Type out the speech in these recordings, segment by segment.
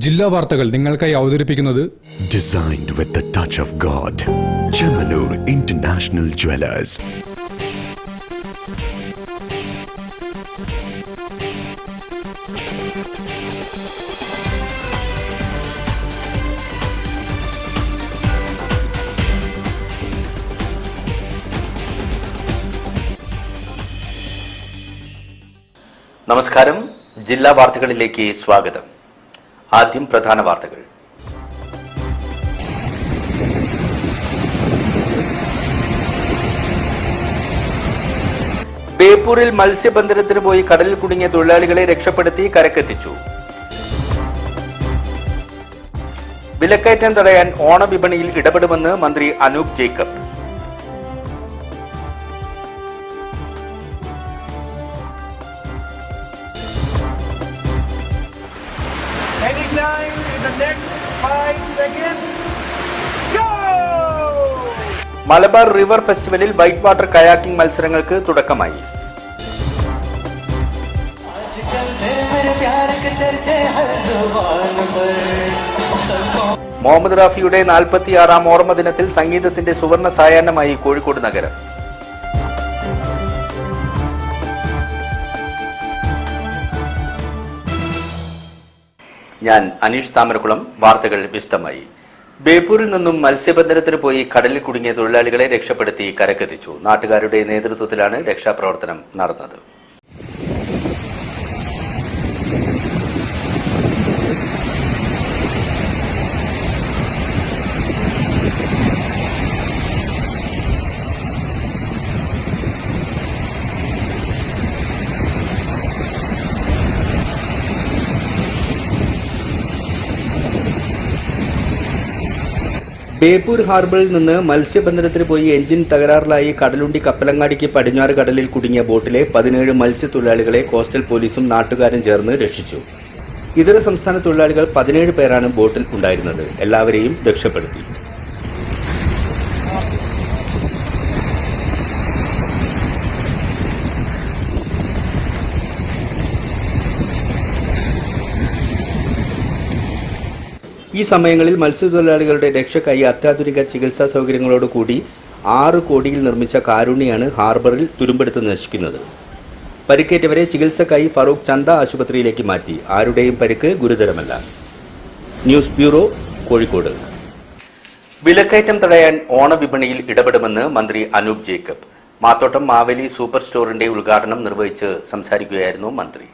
ജില്ലാ വാർത്തകൾ നിങ്ങൾക്കായി അവതരിപ്പിക്കുന്നത് Designed with the touch of God. Chemanur International Jewelers. നമസ്കാരം. ജില്ലാ വാർത്തകളിലേക്ക് സ്വാഗതം. ആദ്യം പ്രധാന വാർത്തകൾ. ബേപ്പൂരിൽ മത്സ്യബന്ധനത്തിന് പോയി കടലിൽ കുടുങ്ങിയ തൊഴിലാളികളെ രക്ഷപ്പെടുത്തി കരക്കെത്തിച്ചു. വിലക്കയറ്റം തടയാൻ ഓണവിപണിയിൽ ഇടപെടുമെന്ന് മന്ത്രി അനൂപ് ജേക്കബ്. മലബാർ റിവർ ഫെസ്റ്റിവലിൽ വൈറ്റ് വാട്ടർ കയാക്കിംഗ് മത്സരങ്ങൾക്ക് തുടക്കമായി. മുഹമ്മദ് റാഫിയുടെ 46-ാം ഓർമ്മ ദിനത്തിൽ സംഗീതത്തിന്റെ സുവർണ സായാഹ്നമായി കോഴിക്കോട് നഗരം. ഞാൻ അനീഷ് താമരക്കുളം. വാർത്തകൾ വിശദമായി. ബേപ്പൂരിൽ നിന്നും മത്സ്യബന്ധനത്തിന് പോയി കടലിൽ കുടുങ്ങിയ തൊഴിലാളികളെ രക്ഷപ്പെടുത്തി കരക്കെത്തിച്ചു. നാട്ടുകാരുടെ നേതൃത്വത്തിലാണ് രക്ഷാപ്രവർത്തനം നടന്നത്. ബേപ്പൂർ ഹാർബറിൽ നിന്ന് മത്സ്യബന്ധനത്തിന് പോയി എഞ്ചിൻ തകരാറിലായി കടലുണ്ടി കപ്പലങ്ങാടിക്ക് പടിഞ്ഞാറ് കടലിൽ കുടുങ്ങിയ ബോട്ടിലെ 17 മത്സ്യത്തൊഴിലാളികളെ കോസ്റ്റൽ പോലീസും നാട്ടുകാരും ചേർന്ന് രക്ഷിച്ചു. ഇതര സംസ്ഥാന തൊഴിലാളികൾ 17 പേരാണ് ബോട്ടിൽ ഉണ്ടായിരുന്നത്. എല്ലാവരെയും രക്ഷപ്പെടുത്തി. ഈ സമയങ്ങളിൽ മത്സ്യത്തൊഴിലാളികളുടെ രക്ഷയ്ക്കായി അത്യാധുനിക ചികിത്സാ സൗകര്യങ്ങളോടുകൂടി 6 കോടിയിൽ നിർമ്മിച്ച കാരുണ്യാണ് ഹാർബറിൽ തുരുമ്പെടുത്ത് നശിക്കുന്നത്. പരിക്കേറ്റവരെ ചികിത്സക്കായി ഫറൂഖ് ചന്ദ ആശുപത്രിയിലേക്ക് മാറ്റി. ആരുടെയും പരിക്ക് ഗുരുതരമല്ല. News bureau, Kozhikode. വിലക്കയറ്റം തടയാൻ ഓണവിപണിയിൽ ഇടപെടുമെന്ന് മന്ത്രി അനൂപ് ജേക്കബ്. മാത്തോട്ടം മാവേലി സൂപ്പർ സ്റ്റോറിന്റെ ഉദ്ഘാടനം നിർവഹിച്ച് സംസാരിക്കുകയായിരുന്നു മന്ത്രി.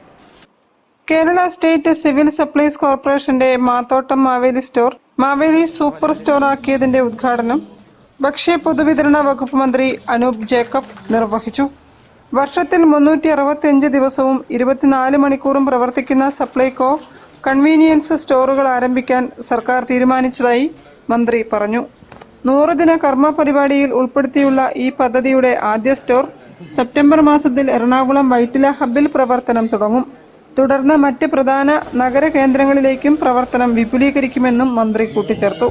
കേരള സ്റ്റേറ്റ് സിവിൽ സപ്ലൈസ് കോർപ്പറേഷന്റെ Mathottam Maveli store Maveli super store ആക്കിയതിന്റെ ഉദ്ഘാടനം ഭക്ഷ്യ പൊതുവിതരണ വകുപ്പ് മന്ത്രി അനൂപ് ജേക്കബ് നിർവഹിച്ചു. വർഷത്തിൽ 365 ദിവസവും 24 മണിക്കൂറും പ്രവർത്തിക്കുന്ന സപ്ലൈകോ കൺവീനിയൻസ് സ്റ്റോറുകൾ ആരംഭിക്കാൻ സർക്കാർ തീരുമാനിച്ചതായി മന്ത്രി പറഞ്ഞു. 100 ദിന കർമ്മ പരിപാടിയിൽ ഉൾപ്പെടുത്തിയുള്ള ഈ പദ്ധതിയുടെ ആദ്യ സ്റ്റോർ സെപ്റ്റംബർ മാസത്തിൽ എറണാകുളം വൈറ്റില ഹബ്ബിൽ പ്രവർത്തനം തുടങ്ങും. തുടർന്ന് മറ്റ് പ്രധാന നഗര കേന്ദ്രങ്ങളിലേക്കും പ്രവർത്തനം വിപുലീകരിക്കുമെന്നും മന്ത്രി കൂട്ടിച്ചേർത്തു.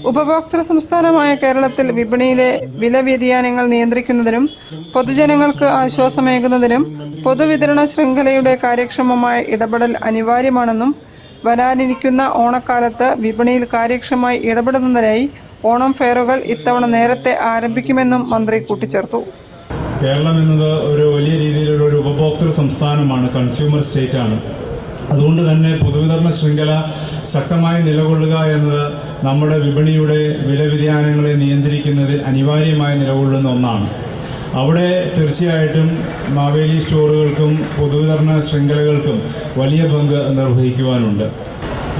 ഉപഭോക്തൃ സംസ്ഥാനമായ കേരളത്തിൽ വിപണിയിലെ വില വ്യതിയാനങ്ങൾ നിയന്ത്രിക്കുന്നതിനും പൊതുജനങ്ങൾക്ക് ആശ്വാസമേകുന്നതിനും പൊതുവിതരണ ശൃംഖലയുടെ കാര്യക്ഷമമായ ഇടപെടൽ അനിവാര്യമാണെന്നും വരാനിരിക്കുന്ന ഓണക്കാലത്ത് വിപണിയിൽ കാര്യക്ഷമമായി ഇടപെടുന്നതിനായി ഓണം ഫെയറുകൾ ഇത്തവണ നേരത്തെ ആരംഭിക്കുമെന്നും മന്ത്രി കൂട്ടിച്ചേർത്തു. കേരളം എന്നത് ഒരു വലിയ രീതിയിലുള്ള ഒരു ഉപഭോക്തൃ സംസ്ഥാനമാണ്, കൺസ്യൂമർ സ്റ്റേറ്റ് ആണ്. അതുകൊണ്ട് തന്നെ പൊതുവിതരണ ശൃംഖല ശക്തമായി നിലകൊള്ളുക എന്നത് നമ്മുടെ വിപണിയുടെ വില വ്യതിയാനങ്ങളെ നിയന്ത്രിക്കുന്നതിൽ അനിവാര്യമായി നിലകൊള്ളുന്ന ഒന്നാണ്. അവിടെ തീർച്ചയായിട്ടും മാവേലി സ്റ്റോറുകൾക്കും പൊതുവിതരണ ശൃംഖലകൾക്കും വലിയ പങ്ക് നിർവഹിക്കുവാനുണ്ട്.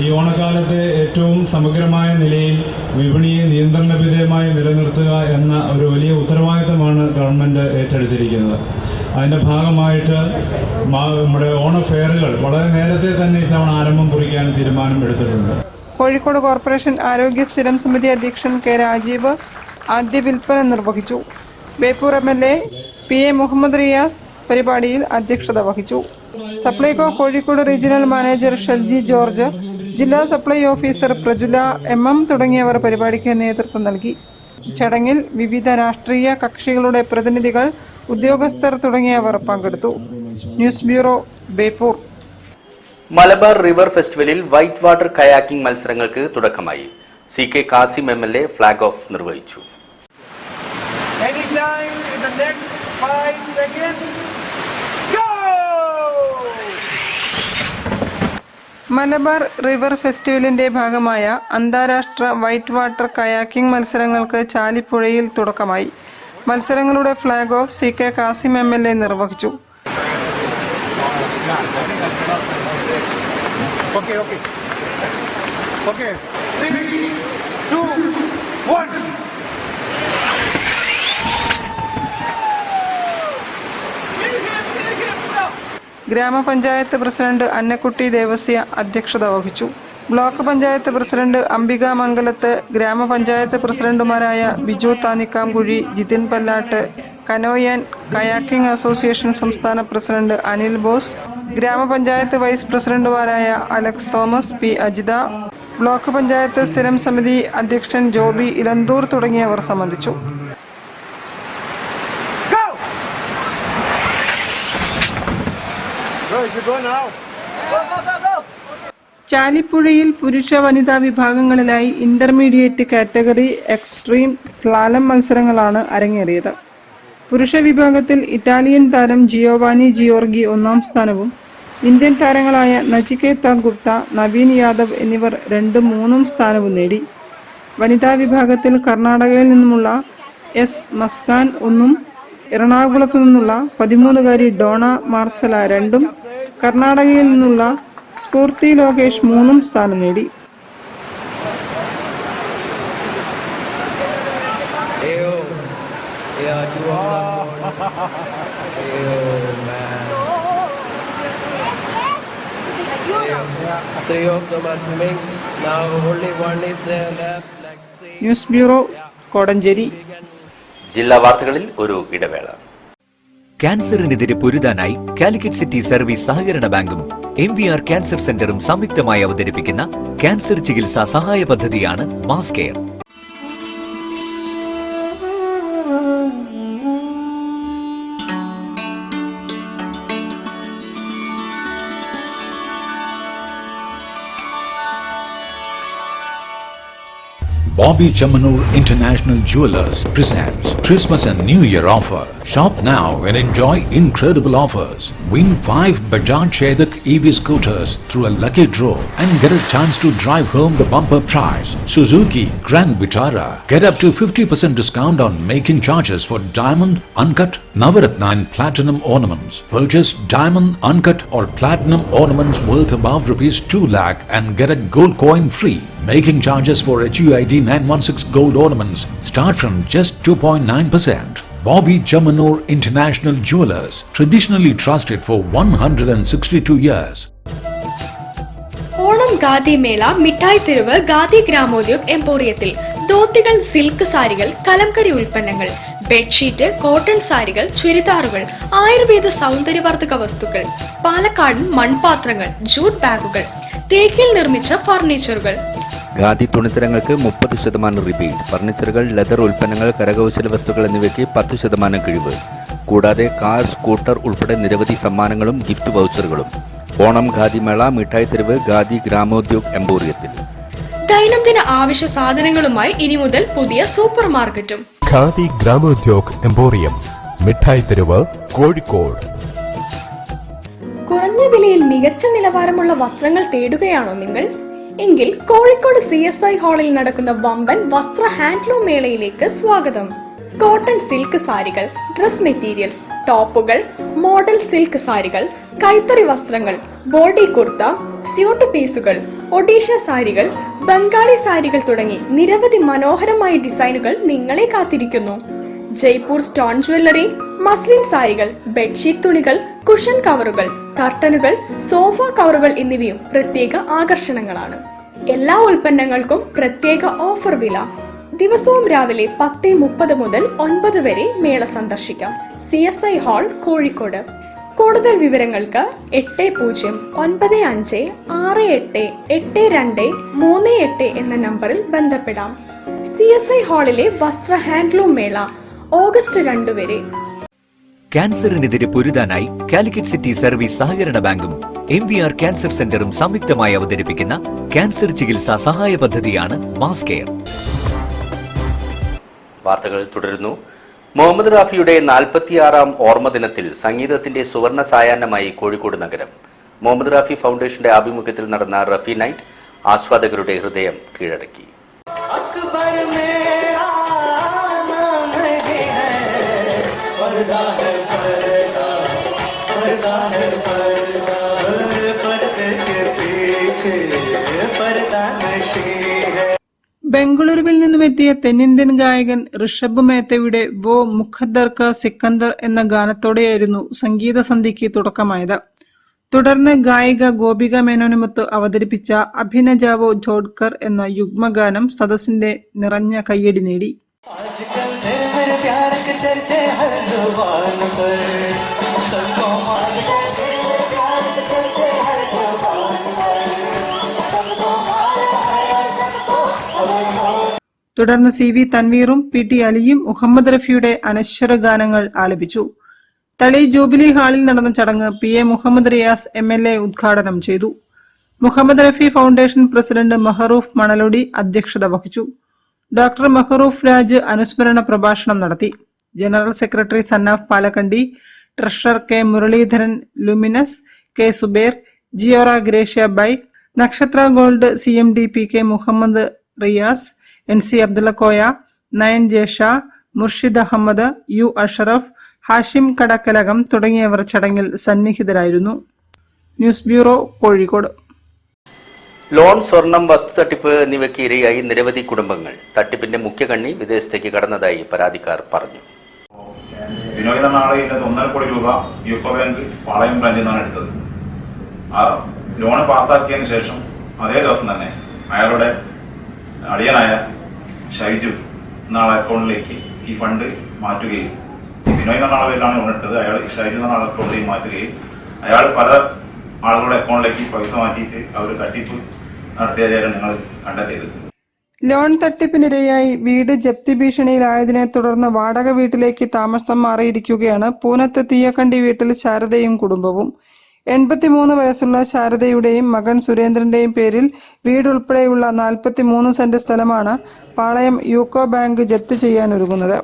ഈ ഓണക്കാലത്തെ ഏറ്റവും സമഗ്രമായ നിലയിൽ വിപണിയെ നിയന്ത്രണ വിധേയമായി നിലനിർത്തുക എന്ന ഒരു വലിയ ഉത്തരവാദിത്തമാണ് ഗവൺമെൻറ് ഏറ്റെടുത്തിരിക്കുന്നത്. അതിൻ്റെ ഭാഗമായിട്ട് നമ്മുടെ ഓണ ഫെയറുകൾ വളരെ നേരത്തെ തന്നെ ഇത്തവണ ആരംഭം കുറിക്കാൻ തീരുമാനമെടുത്തിട്ടുണ്ട്. കോഴിക്കോട് കോർപ്പറേഷൻ ആരോഗ്യ സ്ഥിരം സമിതി അധ്യക്ഷൻ കെ രാജീവ് ആദ്യ വിൽപ്പന നിർവഹിച്ചു. ബേപ്പൂർ MLA PA മുഹമ്മദ് റിയാസ് പരിപാടിയിൽ അധ്യക്ഷത വഹിച്ചു. Supplyco Kozhikode regional manager Shelji George, ജില്ലാ സപ്ലൈ ഓഫീസർ പ്രജുല MM തുടങ്ങിയവർ പരിപാടിക്ക് നേതൃത്വം നൽകി. ചടങ്ങിൽ വിവിധ രാഷ്ട്രീയ കക്ഷികളുടെ പ്രതിനിധികൾ, ഉദ്യോഗസ്ഥർ തുടങ്ങിയവർ പങ്കെടുത്തു. News bureau, Beypore. Malabar river ഫെസ്റ്റിവലിൽ വൈറ്റ് വാട്ടർ കയാക്കിംഗ് മത്സരങ്ങൾക്ക് തുടക്കമായി. CK Kasim MLA flag off നിർവഹിച്ചു. മലബാർ റിവർ ഫെസ്റ്റിവലിന്റെ ഭാഗമായ അന്താരാഷ്ട്ര വൈറ്റ് വാട്ടർ കയാക്കിംഗ് മത്സരങ്ങൾക്ക് ചാലിപ്പുഴയിൽ തുടക്കമായി. മത്സരങ്ങളുടെ flag off CK Kasim MLA നിർവഹിച്ചു. ഗ്രാമപഞ്ചായത്ത് പ്രസിഡന്റ് അന്നക്കുട്ടി ദേവസ്യ അധ്യക്ഷത വഹിച്ചു. ബ്ലോക്ക് പഞ്ചായത്ത് പ്രസിഡന്റ് അംബിക മംഗലത്ത്, ഗ്രാമപഞ്ചായത്ത് പ്രസിഡന്റുമാരായ Biju Thanikkamkuzhi, Jithin Pallatt, canoeing kayaking association സംസ്ഥാന പ്രസിഡന്റ് അനിൽ ബോസ്, ഗ്രാമപഞ്ചായത്ത് വൈസ് പ്രസിഡന്റുമാരായ Alex Thomas, P. Ajitha, block panchayat സ്ഥിരം സമിതി അധ്യക്ഷൻ ജോബി ഇലന്തൂർ തുടങ്ങിയവർ സംബന്ധിച്ചു. ചാലിപ്പുഴയിൽ പുരുഷ വനിതാ വിഭാഗങ്ങളിലായി ഇന്റർമീഡിയറ്റ് കാറ്റഗറി, എക്സ്ട്രീം, സ്ലാലം മത്സരങ്ങളാണ് അരങ്ങേറിയത്. പുരുഷ വിഭാഗത്തിൽ ഇറ്റാലിയൻ താരം ജിയോവാനി ജിയോർഗി 1-ാം സ്ഥാനവും ഇന്ത്യൻ താരങ്ങളായ നചികേത ഗുപ്ത, നവീൻ യാദവ് എന്നിവർ 2ഉം 3ഉം സ്ഥാനവും നേടി. വനിതാ വിഭാഗത്തിൽ കർണാടകയിൽ നിന്നുമുള്ള S. മസ്കാൻ 1ഉം എറണാകുളത്തു നിന്നുള്ള 13-കാരി ഡോണ മാർസല 2ഉം കർണാടകയിൽ നിന്നുള്ള സ്ഫൂർത്തി ലോകേഷ് 3ഉം സ്ഥാനം നേടി. News bureau, Kodanchery. ജില്ലാ വാർത്തകളിൽ ഒരു ഇടവേള. ക്യാൻസറിനെതിരെ പൊരുതാനായി കാലിക്കറ്റ് സിറ്റി സർവീസ് സഹകരണ ബാങ്കും MVR ക്യാൻസർ സെന്ററും സംയുക്തമായി അവതരിപ്പിക്കുന്ന ക്യാൻസർ ചികിത്സാ സഹായ പദ്ധതിയാണ് mass care. Bobby Chamanur International Jewelers presents Christmas and New Year offer. Shop now and enjoy incredible offers. Win 5 Bajaj Chetak EV scooters through a lucky draw and get a chance to drive home the bumper prize. Suzuki Grand Vitara. Get up to 50% discount on making charges for diamond, uncut, Navaratna and platinum ornaments. Purchase diamond, uncut or platinum ornaments worth above ₹2 lakh and get a gold coin free. Making charges for HUID 916 gold ornaments start from just 2.9%. Bobby Chamanur International Jewelers, traditionally trusted for 162 years. Onam khadi മേള മിഠായി തെരുവ് khadi Gramodyoga എംപോറിയത്തിൽ ധോത്തികൾ, silk സാരികൾ, കലംകരി ഉൽപ്പന്നങ്ങൾ, bedsheet, cotton സാരികൾ, ചുരിദാറുകൾ, ആയുർവേദ സൗന്ദര്യവർദ്ധക വസ്തുക്കൾ, പാലക്കാടൻ മൺപാത്രങ്ങൾ, ജൂട്ട് ബാഗുകൾ, തേക്കിൽ നിർമ്മിച്ച ഫർണിച്ചറുകൾ. ഖാദി തുണിത്തരങ്ങൾക്ക് 30% റിബേറ്റ്, ഫർണിച്ചറുകൾ, ലെതർ ഉൽപ്പന്നങ്ങൾ, കരകൗശല വസ്തുക്കൾ എന്നിവയ്ക്ക് 10% കിഴിവ്. കൂടാതെ കാർ, സ്കൂട്ടർ ഉൾപ്പെടെ നിരവധി സമ്മാനങ്ങളും ഗിഫ്റ്റ് വൗച്ചറുകളും. ഓണം ഖാദി മേള മിഠായി തെരുവ് ഖാദി ഗ്രാമോദ്योग എംപോറിയത്തിൽ. ദൈനംദിന ആവശ്യ സാധനങ്ങളുമായി ഇനി മുതൽ പുതിയ സൂപ്പർ മാർക്കറ്റും. ഖാദി ഗ്രാമോദ്योग എംപോറിയം, മിഠായി തെരുവ്, കോഴിക്കോട്. കുറഞ്ഞ വിലയിൽ മികച്ച നിലവാരമുള്ള വസ്ത്രങ്ങൾ തേടുകയാണോ നിങ്ങൾ? എങ്കിൽ കോഴിക്കോട് CSI ഹാളിൽ നടക്കുന്ന വമ്പൻ വസ്ത്ര ഹാൻഡ്ലൂം മേളയിലേക്ക് സ്വാഗതം. കോട്ടൺ സിൽക്ക് സാരികൾ, ഡ്രസ് മെറ്റീരിയൽസ്, ടോപ്പുകൾ, മോഡൽ സിൽക്ക് സാരികൾ, കൈത്തറി വസ്ത്രങ്ങൾ, ബോഡി കുർത്ത, സ്യൂട്ട് പീസുകൾ, ഒഡീഷ സാരികൾ, ബംഗാളി സാരികൾ തുടങ്ങി നിരവധി മനോഹരമായ ഡിസൈനുകൾ നിങ്ങളെ കാത്തിരിക്കുന്നു. ജയ്പൂർ സ്റ്റോൺ ജ്വല്ലറി, മസ്ലിൻ സാരികൾ, ബെഡ്ഷീറ്റ് തുണികൾ, കുഷൻ കവറുകൾ, കർട്ടനുകൾ, സോഫ കവറുകൾ എന്നിവയും പ്രത്യേക ആകർഷണങ്ങളാണ്. എല്ലാ ഉൽപ്പന്നങ്ങൾക്കും പ്രത്യേക ഓഫർ വില. ദിവസവും രാവിലെ 10:30 മുതൽ 9 വരെ മേള സന്ദർശിക്കാം. CSI hall, Kozhikode. കൂടുതൽ വിവരങ്ങൾക്ക് 8095688238 എന്ന നമ്പറിൽ ബന്ധപ്പെടാം. CSI ഹാളിലെ വസ്ത്ര ഹാൻഡ്ലൂം മേള ഓഗസ്റ്റ് 2 വരെ. ക്യാൻസറിനെതിരെ പൊരുതാനായി കാലിക്കറ്റ് സിറ്റി സർവീസ് സഹകരണ ബാങ്കും MVR ക്യാൻസർ സെന്ററും സംയുക്തമായി അവതരിപ്പിക്കുന്ന ക്യാൻസർ ചികിത്സാ സഹായ പദ്ധതിയാണ് മാസ് കെയർ. വാർത്തകൾ തുടരുന്നു. മുഹമ്മദ് റാഫിയുടെ 46-ാം ഓർമ്മ ദിനത്തിൽ സംഗീതത്തിന്റെ സുവർണ സായാഹ്നമായി കോഴിക്കോട് നഗരം. മുഹമ്മദ് റാഫി ഫൗണ്ടേഷന്റെ ആഭിമുഖ്യത്തിൽ നടന്ന റഫി നൈറ്റ് ആസ്വാദകരുടെ ഹൃദയം കീഴടക്കി. ബംഗളൂരുവിൽ നിന്നും എത്തിയ തെന്നിന്ത്യൻ ഗായകൻ ഋഷഭ് മേത്തയുടെ വോ മുഖദ്ദർ കാ സിക്കന്ദർ എന്ന ഗാനത്തോടെയായിരുന്നു സംഗീത സന്ധ്യയ്ക്ക് തുടക്കമായത്. തുടർന്ന് ഗായിക ഗോപിക മേനോനുമൊത്ത് അവതരിപ്പിച്ച അഭിനജാവോ ജോഡ്കർ എന്ന യുഗ്മഗാനം സദസ്സിന്റെ നിറഞ്ഞ കയ്യടി നേടി. തുടർന്ന് CV തൻവീറും PT അലിയും മുഹമ്മദ് റഫിയുടെ അനശ്വര ഗാനങ്ങൾ ആലപിച്ചു. തളി ജൂബിലി ഹാളിൽ നടന്ന ചടങ്ങ് PA മുഹമ്മദ് റിയാസ് MLA ഉദ്ഘാടനം ചെയ്തു. മുഹമ്മദ് റഫി ഫൗണ്ടേഷൻ പ്രസിഡന്റ് മഹറൂഫ് മണലൊടി അധ്യക്ഷത വഹിച്ചു. ഡോക്ടർ മഹറൂഫ് രാജ് അനുസ്മരണ പ്രഭാഷണം നടത്തി. General secretary Sannaf Palakkandi, treasurer K Muraleedharan Luminous, K Zubair, ജിയോറ ഗ്രേഷ്യ ബൈ, Nakshatra gold CMD PK Muhammad Riyas, NC Abdulla Koya, Nayan Jesha, Murshid Ahammed, U Ashraf, Hashim Kadakkalakam തുടങ്ങിയവർ ചടങ്ങിൽ സന്നിഹിതരായിരുന്നു. News bureau, Kozhikode. ലോൺ, സ്വർണം, വസ്തു തട്ടിപ്പ് എന്നിവയ്ക്ക് ഇരയായി നിരവധി കുടുംബങ്ങൾ. തട്ടിപ്പിന്റെ മുഖ്യ കണ്ണി വിദേശത്തേക്ക് കടന്നതായി പരാതിക്കാർ പറഞ്ഞു. വിനോദ നാളെ 1.5 കോടി രൂപ യൂക്കോ ബാങ്ക് പാളയം ബ്രാഞ്ചിൽ നിന്നാണ് എടുത്തത്. ആ ലോൺ പാസ്സാക്കിയതിനു ശേഷം അതേ ദിവസം തന്നെ അയാളുടെ അടിയനായ ഷൈജു എന്നാളെ അക്കൗണ്ടിലേക്ക് ഈ ഫണ്ട് മാറ്റുകയും, വിനോയ് എന്ന ആളുകളിലാണ് ലോൺ എടുത്തത്, അയാൾ ഷൈജു എന്ന ആളുടെ അക്കൗണ്ടിലേക്ക് മാറ്റുകയും അയാൾ പല ആളുകളുടെ അക്കൗണ്ടിലേക്ക് പൈസ മാറ്റിയിട്ട് അവർ തട്ടിപ്പ് നടത്തിയതായാണ് ഞങ്ങൾ കണ്ടെത്തിയത്. ലോൺ തട്ടിപ്പിനിരയായി വീട് ജപ്തി ഭീഷണിയിലായതിനെ തുടർന്ന് വാടക വീട്ടിലേക്ക് താമസം മാറിയിരിക്കുകയാണ് പൂനത്ത് തീയക്കണ്ടി വീട്ടിൽ ശാരദയും കുടുംബവും. 83 വയസ്സുള്ള ശാരദയുടെയും മകൻ സുരേന്ദ്രന്റെയും പേരിൽ വീടുൾപ്പെടെയുള്ള 43 സെന്റ് സ്ഥലമാണ് പാളയം യൂക്കോ ബാങ്ക് ജപ്തി ചെയ്യാനൊരുങ്ങുന്നത്.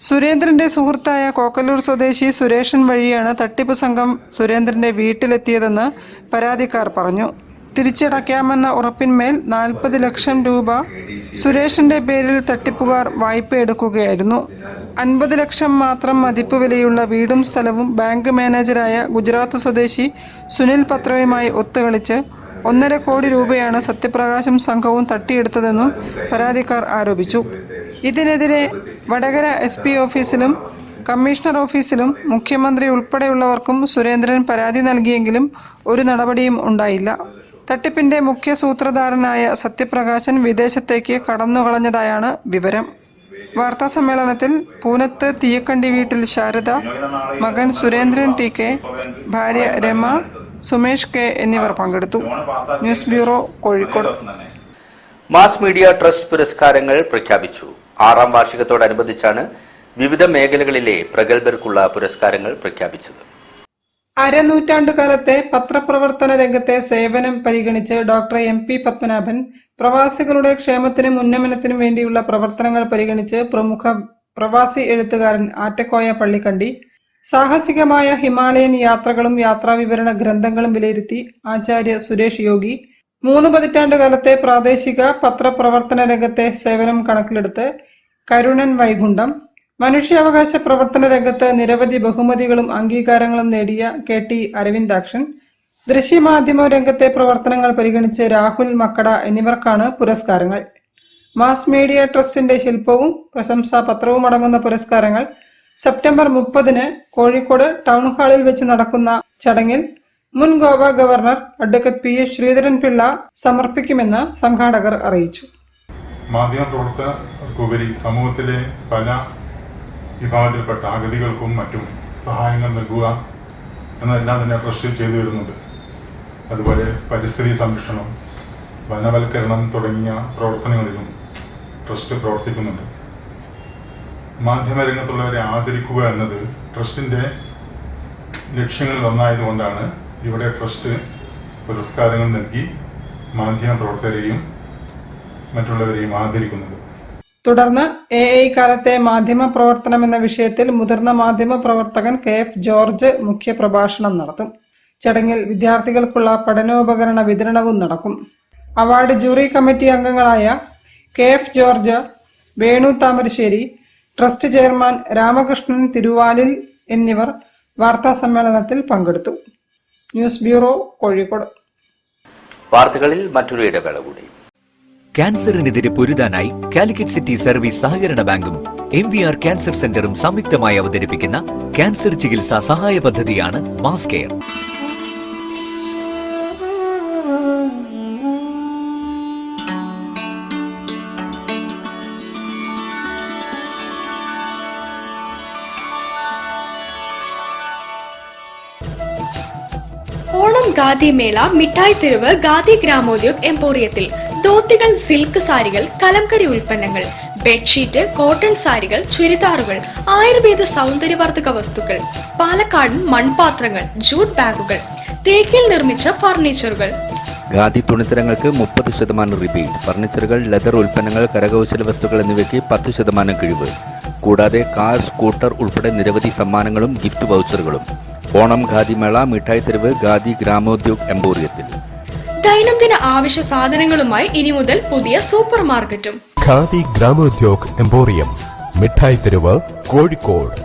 സുരേന്ദ്രന്റെ സുഹൃത്തായ കോക്കല്ലൂർ സ്വദേശി സുരേഷൻ വഴിയാണ് തട്ടിപ്പ് സംഘം സുരേന്ദ്രന്റെ വീട്ടിലെത്തിയതെന്ന് പരാതിക്കാർ പറഞ്ഞു. തിരിച്ചടയ്ക്കാമെന്ന ഉറപ്പിന്മേൽ 40 ലക്ഷം രൂപ സുരേഷിന്റെ പേരിൽ തട്ടിപ്പുകാർ വായ്പ എടുക്കുകയായിരുന്നു. 50 ലക്ഷം മാത്രം മതിപ്പ് വിലയുള്ള വീടും സ്ഥലവും ബാങ്ക് മാനേജരായ ഗുജറാത്ത് സ്വദേശി സുനിൽ പത്രയുമായി ഒത്തുകളിച്ച് 1.5 കോടി രൂപയാണ് സത്യപ്രകാശം സംഘവും തട്ടിയെടുത്തതെന്നും പരാതിക്കാർ ആരോപിച്ചു. ഇതിനെതിരെ വടകര SP ഓഫീസിലും കമ്മീഷണർ ഓഫീസിലും മുഖ്യമന്ത്രി ഉൾപ്പെടെയുള്ളവർക്കും സുരേന്ദ്രൻ പരാതി നൽകിയെങ്കിലും ഒരു നടപടിയും ഉണ്ടായില്ല. തട്ടിപ്പിന്റെ മുഖ്യ സൂത്രധാരനായ സത്യപ്രകാശൻ വിദേശത്തേക്ക് കടന്നുകളഞ്ഞതായാണ് വിവരം. വാർത്താ സമ്മേളനത്തിൽ പൂനത്ത് തീയക്കണ്ടി വീട്ടിൽ ശാരദ, മകൻ സുരേന്ദ്രൻ TK, ഭാര്യ രമ, സുമേഷ് K എന്നിവർ പങ്കെടുത്തു. News bureau, Kozhikode. Mass media trust പുരസ്കാരങ്ങൾ പ്രഖ്യാപിച്ചു. 6ാം വാർഷികത്തോടനുബന്ധിച്ചാണ് വിവിധ മേഖലകളിലെ പ്രഗത്ഭർക്കുള്ള പുരസ്കാരങ്ങൾ പ്രഖ്യാപിച്ചത്. അരനൂറ്റാണ്ടുകാലത്തെ പത്രപ്രവർത്തന രംഗത്തെ സേവനം പരിഗണിച്ച് ഡോക്ടർ MP പത്മനാഭൻ, പ്രവാസികളുടെ ക്ഷേമത്തിനും ഉന്നമനത്തിനും വേണ്ടിയുള്ള പ്രവർത്തനങ്ങൾ പരിഗണിച്ച് പ്രമുഖ പ്രവാസി എഴുത്തുകാരൻ ആറ്റക്കോയ പള്ളിക്കണ്ടി, സാഹസികമായ ഹിമാലയൻ യാത്രകളും യാത്രാവിവരണ ഗ്രന്ഥങ്ങളും വിലയിരുത്തി ആചാര്യ സുരേഷ് യോഗി, 3 പതിറ്റാണ്ടുകാലത്തെ പ്രാദേശിക പത്രപ്രവർത്തന രംഗത്തെ സേവനം കണക്കിലെടുത്ത് കരുണൻ വൈകുണ്ഠം, മനുഷ്യാവകാശ പ്രവർത്തന രംഗത്ത് നിരവധി ബഹുമതികളും അംഗീകാരങ്ങളും നേടിയ KT അരവിന്ദാക്ഷൻ, ദൃശ്യമാധ്യമ രംഗത്തെ പ്രവർത്തനങ്ങൾ പരിഗണിച്ച് രാഹുൽ മക്കട എന്നിവർക്കാണ് പുരസ്കാരങ്ങൾ. മാസ് മീഡിയ ട്രസ്റ്റിന്റെ ശില്പവും പ്രശംസാ പത്രവും അടങ്ങുന്ന പുരസ്കാരങ്ങൾ സെപ്റ്റംബർ 30 കോഴിക്കോട് ടൗൺ ഹാളിൽ വെച്ച് നടക്കുന്ന ചടങ്ങിൽ മുൻ Goa governor advocate PS Sreedharan Pillai സമർപ്പിക്കുമെന്ന് സംഘാടകർ അറിയിച്ചു. മാധ്യമപ്രവർത്തകർക്കുപരി സമൂഹത്തിലെ പല വിഭാഗത്തിൽപ്പെട്ട അഗതികൾക്കും മറ്റും സഹായങ്ങൾ നൽകുക എന്നതെല്ലാം തന്നെ ട്രസ്റ്റ് ചെയ്തു വരുന്നുണ്ട്. അതുപോലെ പരിസ്ഥിതി സംരക്ഷണം, വനവൽക്കരണം തുടങ്ങിയ പ്രവർത്തനങ്ങളിലും ട്രസ്റ്റ് പ്രവർത്തിക്കുന്നുണ്ട്. മാധ്യമരംഗത്തുള്ളവരെ ആദരിക്കുക എന്നത് ട്രസ്റ്റിൻ്റെ ലക്ഷ്യങ്ങളിൽ ഒന്നായതുകൊണ്ടാണ് ഇവിടെ ട്രസ്റ്റ് പുരസ്കാരങ്ങൾ നൽകി മാധ്യമ പ്രവർത്തകരെയും മറ്റുള്ളവരെയും ആദരിക്കുന്നത്. തുടർന്ന് കാലത്തെ മാധ്യമ പ്രവർത്തനം എന്ന വിഷയത്തിൽ മുതിർന്ന മാധ്യമ പ്രവർത്തകൻ KF ജോർജ് മുഖ്യപ്രഭാഷണം നടത്തും. ചടങ്ങിൽ വിദ്യാർത്ഥികൾക്കുള്ള പഠനോപകരണ വിതരണവും നടക്കും. അവാർഡ് ജൂറി കമ്മിറ്റി അംഗങ്ങളായ KF George, Venu Thamarassery, trust chairman Ramakrishnan Thiruvalil എന്നിവർ വാർത്താ സമ്മേളനത്തിൽ പങ്കെടുത്തു. News bureau, Kozhikode. വാർത്തകളിൽ മറ്റൊരു ഇടവേള കൂടി. ക്യാൻസറിനെതിരെ പൊരുതാനായി കാലിക്കറ്റ് സിറ്റി സർവീസ് സഹകരണ ബാങ്കും MVR ക്യാൻസർ സെന്ററും സംയുക്തമായി അവതരിപ്പിക്കുന്ന ക്യാൻസർ ചികിത്സാ സഹായ പദ്ധതിയാണ് മാസ് കെയർ. ഓണം ഖാദി മേള മിഠായി തെരുവ് ഖാദി ഗ്രാമോദ്योग എംപോറിയത്തിൽ ധോത്തികൾ, സിൽക്ക് സാരികൾ, കലംകരി ഉൽപ്പന്നങ്ങൾ, ബെഡ്ഷീറ്റ്, കോട്ടൺ സാരികൾ, ചുരിദാറുകൾ, ആയുർവേദ സൗന്ദര്യവർദ്ധക വസ്തുക്കൾ, പാലക്കാടൻ മൺപാത്രങ്ങൾ, ജൂട്ട് ബാഗുകൾ, തേക്കിൽ നിർമ്മിച്ച ഫർണിച്ചറുകൾ. ഖാദി തുണിത്തരങ്ങൾക്ക് 30% റിബേറ്റ്. ഫർണിച്ചറുകൾ, ലെതർ ഉൽപ്പന്നങ്ങൾ, കരകൗശല വസ്തുക്കൾ എന്നിവയ്ക്ക് 10% കിഴിവ്. കൂടാതെ കാർ, സ്കൂട്ടർ ഉൾപ്പെടെ നിരവധി സമ്മാനങ്ങളും ഗിഫ്റ്റ് വൗച്ചറുകളും. ഓണം ഖാദി മേള മിഠായി തെരുവ് ഖാദി ഗ്രാമോദ്योग എംപോറിയത്തിൽ. ദൈനംദിന ആവശ്യ സാധനങ്ങളുമായി ഇനി മുതൽ പുതിയ സൂപ്പർ മാർക്കറ്റും. ഖാദി ഗ്രാമോദ്योग എംപോറിയം, മിഠായി തെരുവ്, Kozhikode.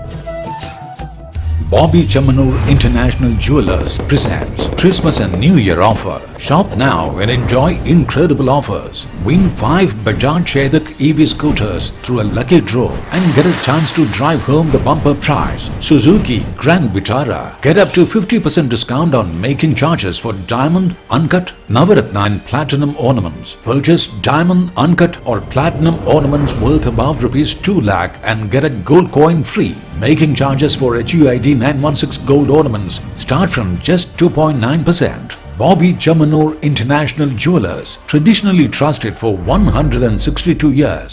Bobby Chamanur International Jewelers presents Christmas and New Year offer. Shop now and enjoy incredible offers. Win 5 Bajaj Chetak EV scooters through a lucky draw and get a chance to drive home the bumper prize. Suzuki Grand Vitara. Get up to 50% discount on making charges for diamond, uncut, Navaratna and platinum ornaments. Purchase diamond, uncut or platinum ornaments worth above rupees 2 lakh and get a gold coin free. Making charges for HUID 916 gold ornaments start from just 2.9%. Bobby Chamanur International Jewelers, traditionally trusted for 162 years.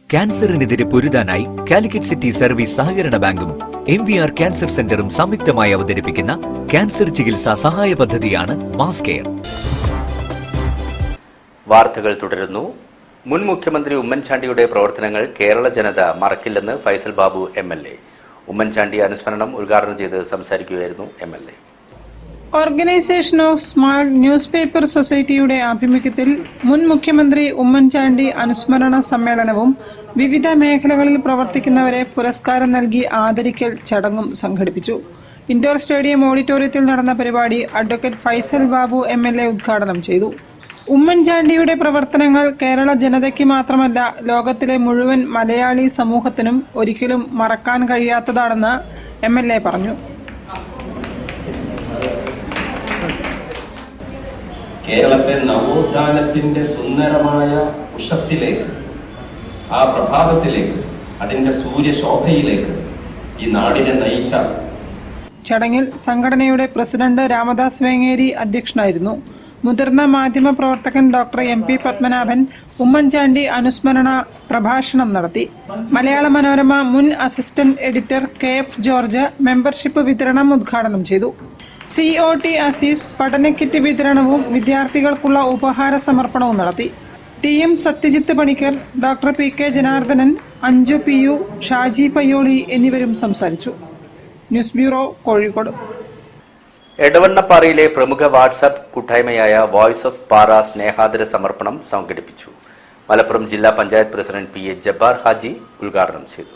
ക്യാൻസറിനെതിരെ പൊരുതാനായി Calicut city service സഹകരണ ബാങ്കും MVR cancer സെന്ററും സംയുക്തമായി അവതരിപ്പിക്കുന്ന cancer ചികിത്സാ സഹായ പദ്ധതിയാണ് മാസ് കെയർ. വാർത്തകൾ തുടരുന്നു. മുൻ മുഖ്യമന്ത്രി ഉമ്മൻചാണ്ടിയുടെ പ്രവർത്തനങ്ങൾ കേരള ജനത മറക്കില്ലെന്ന് ഫൈസൽ ബാബു MLA. ഉമ്മൻചാണ്ടി അനുസ്മരണം ഉദ്ഘാടനം ചെയ്ത് സംസാരിക്കുകയായിരുന്നു MLA. Organisation of small news paper സൊസൈറ്റിയുടെ ആഭിമുഖ്യത്തിൽ മുൻ മുഖ്യമന്ത്രി ഉമ്മൻചാണ്ടി അനുസ്മരണ സമ്മേളനവും വിവിധ മേഖലകളിൽ പ്രവർത്തിക്കുന്നവരെ പുരസ്കാരം നൽകി ആദരിക്കൽ ചടങ്ങും സംഘടിപ്പിച്ചു. ഇൻഡോർ സ്റ്റേഡിയം ഓഡിറ്റോറിയത്തിൽ നടന്ന പരിപാടി അഡ്വക്കേറ്റ് ഫൈസൽ ബാബു MLA ഉദ്ഘാടനം ചെയ്തു. ഉമ്മൻചാണ്ടിയുടെ പ്രവർത്തനങ്ങൾ കേരള ജനതയ്ക്ക് മാത്രമല്ല ലോകത്തിലെ മുഴുവൻ മലയാളി സമൂഹത്തിനും ഒരിക്കലും മറക്കാൻ കഴിയാത്തതാണെന്ന് MLA പറഞ്ഞു. കേരളത്തെ നവോത്ഥാനത്തിന്റെ സുന്ദരമായ ഉഷസ്സിലേക്ക്, ആ പ്രഭാതത്തിലേക്ക്, അതിന്റെ സൂര്യശോഭയിലേക്ക് ഈ നാടിനെ നയിച്ച ചടങ്ങിൽ സംഘടനയുടെ പ്രസിഡന്റ് രാമദാസ് വേങ്ങേരി അധ്യക്ഷനായിരുന്നു. മുതിർന്ന മാധ്യമ പ്രവർത്തകൻ ഡോക്ടർ MP പത്മനാഭൻ ഉമ്മൻചാണ്ടി അനുസ്മരണ പ്രഭാഷണം നടത്തി. മലയാള മനോരമ മുൻ assistant editor KF George membership വിതരണം ഉദ്ഘാടനം ചെയ്തു. COT അസീസ് പഠനക്കിറ്റ് വിതരണവും വിദ്യാർത്ഥികൾക്കുള്ള ഉപഹാര സമർപ്പണവും നടത്തി. TM Satyajit Panicker, doctor PK Janardhanan, Anju PU, Shaji Payyoli എന്നിവരും സംസാരിച്ചു. News bureau, Kozhikode. എടവണ്ണപ്പാറയിലെ പ്രമുഖ വാട്സാപ്പ് കൂട്ടായ്മയായ വോയിസ് ഓഫ് പാറ സ്നേഹാദര സമർപ്പണം സംഘടിപ്പിച്ചു. മലപ്പുറം ജില്ലാ പഞ്ചായത്ത് പ്രസിഡന്റ് PA ജബ്ബാർ ഹാജി ഉദ്ഘാടനം ചെയ്തു.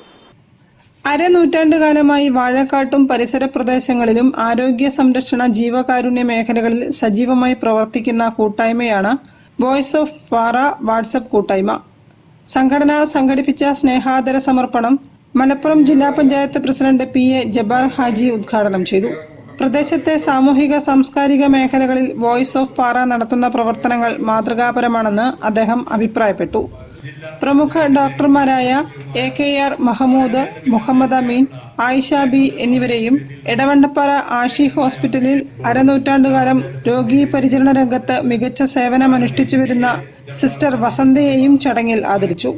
അരനൂറ്റാണ്ടുകാലമായി വാഴക്കാട്ടും പരിസര പ്രദേശങ്ങളിലും ആരോഗ്യ സംരക്ഷണ ജീവകാരുണ്യ മേഖലകളിൽ സജീവമായി പ്രവർത്തിക്കുന്ന കൂട്ടായ്മയാണ് വോയിസ് ഓഫ് പാറ വാട്സാപ്പ് കൂട്ടായ്മ. സംഘടന സംഘടിപ്പിച്ച സ്നേഹാദര സമർപ്പണം മലപ്പുറം ജില്ലാ പഞ്ചായത്ത് പ്രസിഡന്റ് PA ജബ്ബാർ ഹാജി ഉദ്ഘാടനം ചെയ്തു. പ്രദേശത്തെ സാമൂഹിക സാംസ്കാരിക മേഖലകളിൽ വോയിസ് ഓഫ് പാറ നടത്തുന്ന പ്രവർത്തനങ്ങൾ മാതൃകാപരമാണെന്ന് അദ്ദേഹം അഭിപ്രായപ്പെട്ടു. പ്രമുഖ ഡോക്ടർമാരായ AKR മഹമ്മൂദ്, മുഹമ്മദ് അമീൻ, ആയിഷ ബി എന്നിവരെയും എടവണ്ണപ്പാറ ആഷി ഹോസ്പിറ്റലിൽ അരനൂറ്റാണ്ടുകാലം രോഗീ പരിചരണ രംഗത്ത് മികച്ച സേവനമനുഷ്ഠിച്ചു വരുന്ന സിസ്റ്റർ വസന്തയെയും ചടങ്ങിൽ ആദരിച്ചു.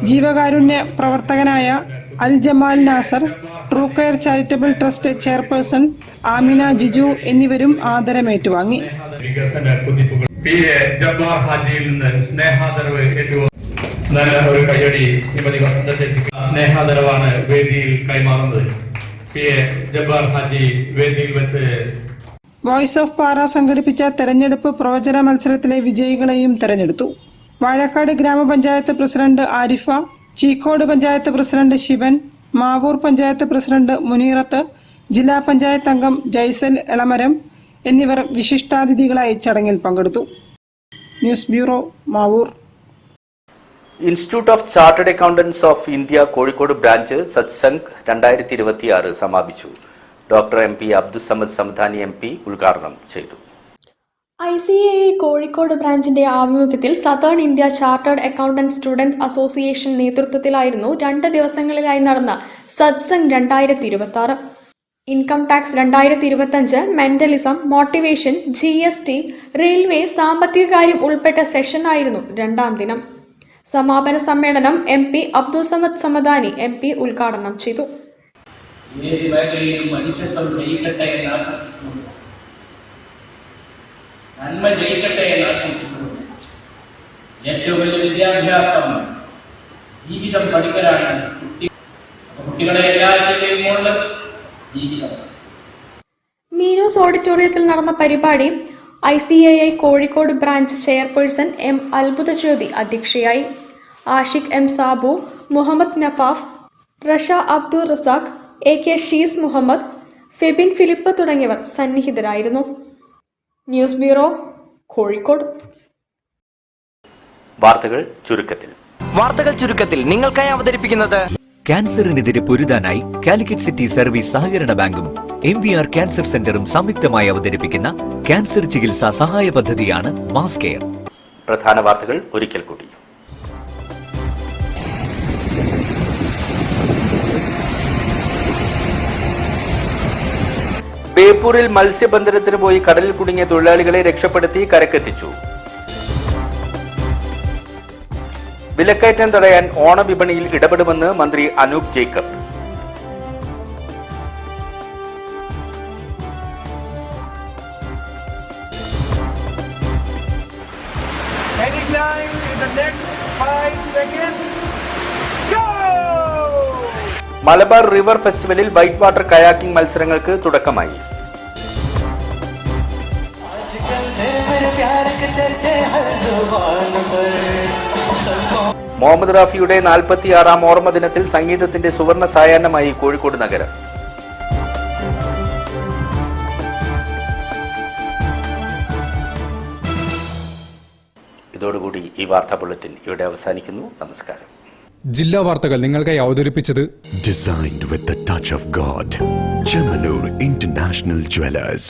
ജീവകാരുണ്യ പ്രവർത്തകനായ Al Jamal Nasar, true care charitable trust chairperson Amina Jiju എന്നിവരും ആദരമേറ്റുവാങ്ങി. ജബ്ബാർ ഹാജിയിൽ നിന്ന് സ്നേഹാദരവ് നല്ല ഒരു കയ്യടി ശ്രീമതി വസന്ത ചേച്ചിക്ക് സ്നേഹാദരവാണ് വേദിയിൽ കൈമാറുന്നത്. ജബ്ബാർ ഹാജി വേദിയിൽ വെച്ച് വോയിസ് ഓഫ് പാറ സംഘടിപ്പിച്ച തെരഞ്ഞെടുപ്പ് പ്രവചന മത്സരത്തിലെ വിജയികളെയും തെരഞ്ഞെടുത്തു. Vazhakkad grama panchayat president Arifa, Cheekode panchayat president Sivan, Mavoor panchayat president Muneerath, ജില്ലാ പഞ്ചായത്ത് അംഗം ജൈസൽ എളമരം എന്നിവർ വിശിഷ്ടാതിഥികളായി ചടങ്ങിൽ പങ്കെടുത്തു. News bureau, Mavoor. Institute of chartered accountants of India Kozhikode branch Satsang 2026 സമാപിച്ചു. Doctor MP Abdussamad Samadani MP ഉദ്ഘാടനം ചെയ്തു. ICAI കോഴിക്കോട് ബ്രാഞ്ചിന്റെ ആഭിമുഖ്യത്തിൽ southern India chartered accountant student association നേതൃത്വത്തിലായിരുന്നു 2 ദിവസങ്ങളിലായി നടന്ന Satsang 2026. Income tax 2025, mentalism, motivation, GST, railway, സാമ്പത്തിക കാര്യം ഉൾപ്പെട്ട സെഷനായിരുന്നു 2ാം ദിനം. സമാപന സമ്മേളനം MP അബ്ദുസമദ് സമദാനി MP ഉദ്ഘാടനം ചെയ്തു. നന്മ ജയിക്കട്ടെ എന്ന് ആശംസിക്കുന്നു. ഏറ്റവും വലിയ വിദ്യാഭ്യാസം ജീവിതം പഠിക്കലാണ്. കുട്ടികളെ എല്ലാവരുടെയും മുകളിൽ ജീവിതം. മീനൂസ് ഓഡിറ്റോറിയത്തിൽ നടന്ന പരിപാടി ICAI Kozhikode branch chairperson M Athbhuthajyothi അധ്യക്ഷയായി. Ashiq M Sabu, Muhammad Nafaf, Rasha Abdul Razak, AK Shees Muhammad, Febin Philip തുടങ്ങിയവർ സന്നിഹിതരായിരുന്നു. News bureau, Kozhikode. വാർത്തകൾ ചുരുക്കത്തിൽ നിങ്ങൾക്കായി അവതരിപ്പിക്കുന്നത് ക്യാൻസറിനെതിരെ പൊരുതാനായി കാലിക്കറ്റ് സിറ്റി സർവീസ് സഹകരണ ബാങ്കും MVR ക്യാൻസർ സെന്ററും സംയുക്തമായി അവതരിപ്പിക്കുന്ന ക്യാൻസർ ചികിത്സാ സഹായ പദ്ധതിയാണ് മാസ് കെയർ. പ്രധാന വാർത്തകൾ ഒരിക്കൽ കൂടി. ബേപ്പൂരിൽ മത്സ്യബന്ധനത്തിന് പോയി കടലിൽ കുടുങ്ങിയ തൊഴിലാളികളെ രക്ഷപ്പെടുത്തി കരക്കെത്തിച്ചു. വിലക്കയറ്റം തടയാൻ ഓണവിപണിയിൽ ഇടപെടുമെന്ന് മന്ത്രി അനൂപ് ജേക്കബ്. മലബാർ റിവർ ഫെസ്റ്റിവലിൽ വൈറ്റ് വാട്ടർ കയാക്കിംഗ് മത്സരങ്ങൾക്ക് തുടക്കമായി. മുഹമ്മദ് റാഫിയുടെ 46ാം ഓർമ്മ ദിനത്തിൽ സംഗീതത്തിന്റെ സുവർണ സായാഹ്നമായി കോഴിക്കോട് നഗരം. ഇതോടുകൂടി ഈ വാർത്താ ബുള്ളറ്റിൻ ഇവിടെ അവസാനിക്കുന്നു. നമസ്കാരം. ജില്ലാ വാർത്തകൾ നിങ്ങൾക്കായി അവതരിപ്പിച്ചത് Designed with the touch of God. Chemanur International Jewelers.